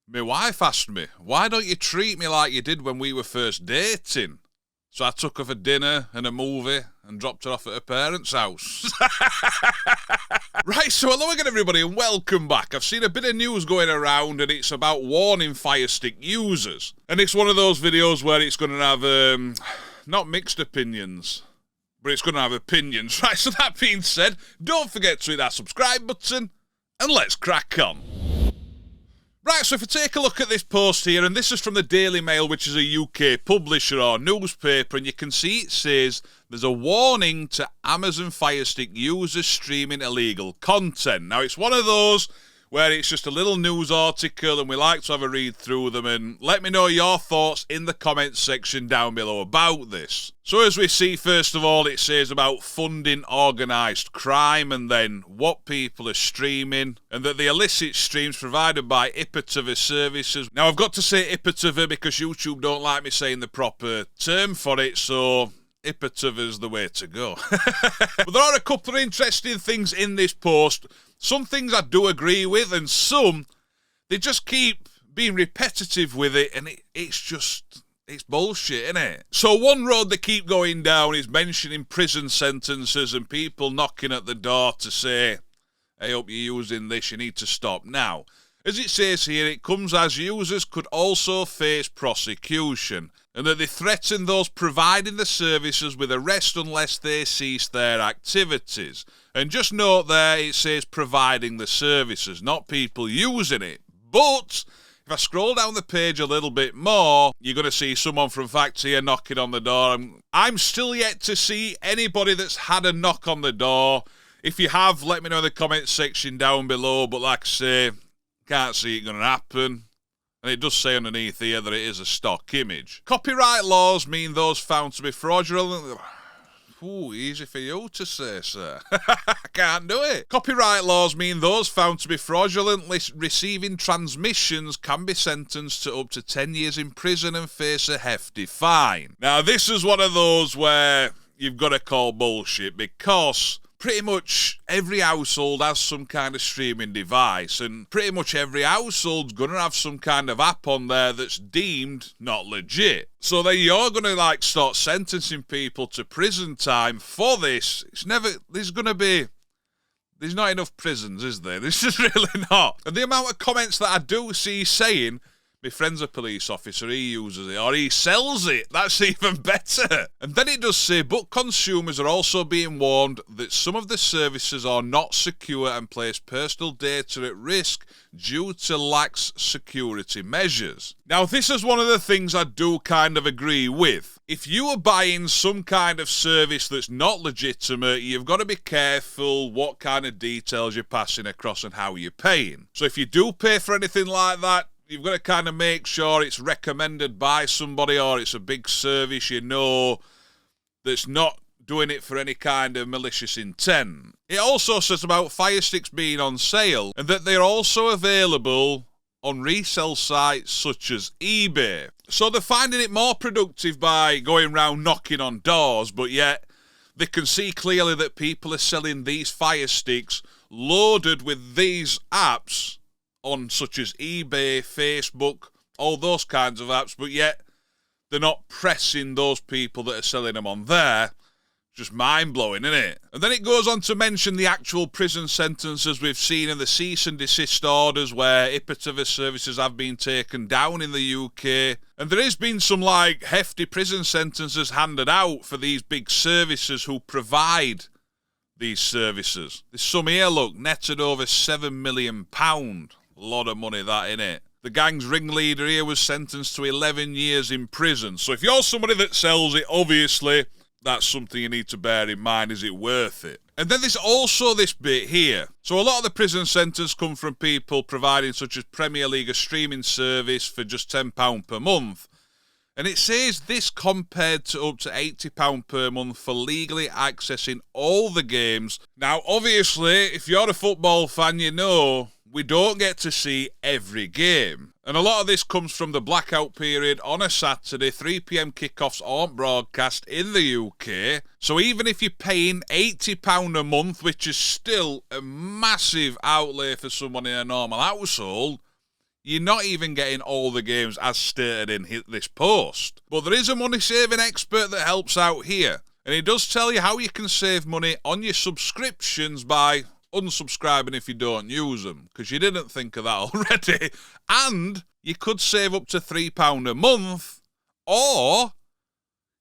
My wife asked me, why don't you treat me like you did when we were first dating? So I took her for dinner and a movie and dropped her off at her parents' house. Right, so hello again everybody and welcome back. I've seen a bit of news going around and it's about warning Firestick users. And it's one of those videos where it's going to have, not mixed opinions, but it's going to have opinions. Right, so that being said, don't forget to hit that subscribe button and let's crack on. Right, so if we take a look at this post here, and this is from the Daily Mail, which is a UK publisher or newspaper, and you can see it says there's a warning to Amazon Firestick users streaming illegal content. Now, it's one of those where it's just a little news article, and we like to have a read through them, and let me know your thoughts in the comments section down below about this. So as we see, first of all, it says about funding organised crime, and then what people are streaming, and that the illicit streams provided by IPTV services. Now, I've got to say IPTV because YouTube don't like me saying the proper term for it, so IPTV is the way to go. But there are a couple of interesting things in this post. Some things I do agree with, and some, they just keep being repetitive with it, and it's bullshit, isn't it? So one road they keep going down is mentioning prison sentences and people knocking at the door to say, I hope you're using this, you need to stop. Now, as it says here, it comes as users could also face prosecution, and that they threaten those providing the services with arrest unless they cease their activities. And just note there, it says providing the services, not people using it. But if I scroll down the page a little bit more, you're going to see someone from Facts here knocking on the door. I'm still yet to see anybody that's had a knock on the door. If you have, let me know in the comments section down below. But like I say, can't see it going to happen. And it does say underneath here that it is a stock image. Copyright laws mean those found to be fraudulent. Ooh, easy for you to say, sir. I can't do it. Copyright laws mean those found to be fraudulently receiving transmissions can be sentenced to up to 10 years in prison and face a hefty fine. Now, this is one of those where you've got to call bullshit because pretty much every household has some kind of streaming device, and pretty much every household's going to have some kind of app on there that's deemed not legit. So then you're going to start sentencing people to prison time for this. There's not enough prisons, is there? There's just really not. And the amount of comments that I do see saying, my friend's a police officer, he uses it, or he sells it. That's even better. And then it does say, but consumers are also being warned that some of the services are not secure and place personal data at risk due to lax security measures. Now, this is one of the things I do kind of agree with. If you are buying some kind of service that's not legitimate, you've got to be careful what kind of details you're passing across and how you're paying. So if you do pay for anything like that, you've got to kind of make sure it's recommended by somebody or it's a big service you know that's not doing it for any kind of malicious intent. It also says about Firesticks being on sale and that they're also available on resale sites such as eBay. So they're finding it more productive by going around knocking on doors, but yet they can see clearly that people are selling these Firesticks loaded with these apps on such as eBay, Facebook, all those kinds of apps, but yet they're not pressing those people that are selling them on there. Just mind-blowing, isn't it? And then it goes on to mention the actual prison sentences we've seen in the cease and desist orders where IPTV services have been taken down in the UK. And there has been some hefty prison sentences handed out for these big services who provide these services. There's some here, look, netted over £7 million. A lot of money that, innit? The gang's ringleader here was sentenced to 11 years in prison. So if you're somebody that sells it, obviously, that's something you need to bear in mind. Is it worth it? And then there's also this bit here. So a lot of the prison sentences come from people providing such as Premier League, a streaming service for just £10 per month. And it says this compared to up to £80 per month for legally accessing all the games. Now, obviously, if you're a football fan, you know we don't get to see every game. And a lot of this comes from the blackout period on a Saturday. 3 p.m. kickoffs aren't broadcast in the UK. So even if you're paying £80 a month, which is still a massive outlay for someone in a normal household, you're not even getting all the games as stated in this post. But there is a money-saving expert that helps out here, and he does tell you how you can save money on your subscriptions by unsubscribing if you don't use them, because you didn't think of that already. And you could save up to £3 a month, or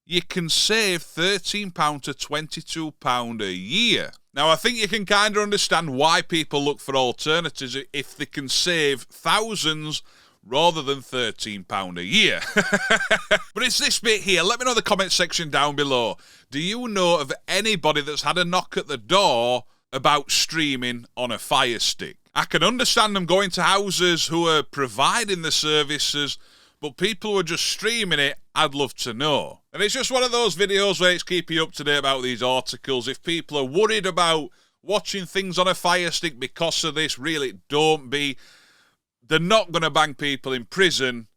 you can save £13 to £22 a year. Now, I think you can kind of understand why people look for alternatives if they can save thousands rather than £13 a year. But it's this bit here. Let me know in the comment section down below. Do you know of anybody that's had a knock at the door about streaming on a Firestick? I can understand them going to houses who are providing the services, but people who are just streaming it, I'd love to know. And it's just one of those videos where it's keeping you up to date about these articles. If people are worried about watching things on a Firestick because of this, really don't be. They're not going to bang people in prison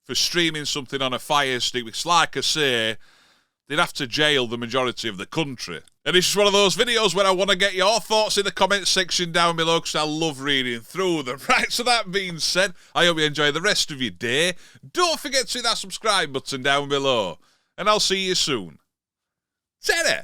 for streaming something on a Firestick, because like I say, they'd have to jail the majority of the country. And it's just one of those videos where I want to get your thoughts in the comment section down below, because I love reading through them. Right, so that being said, I hope you enjoy the rest of your day. Don't forget to hit that subscribe button down below, and I'll see you soon. Ta-da!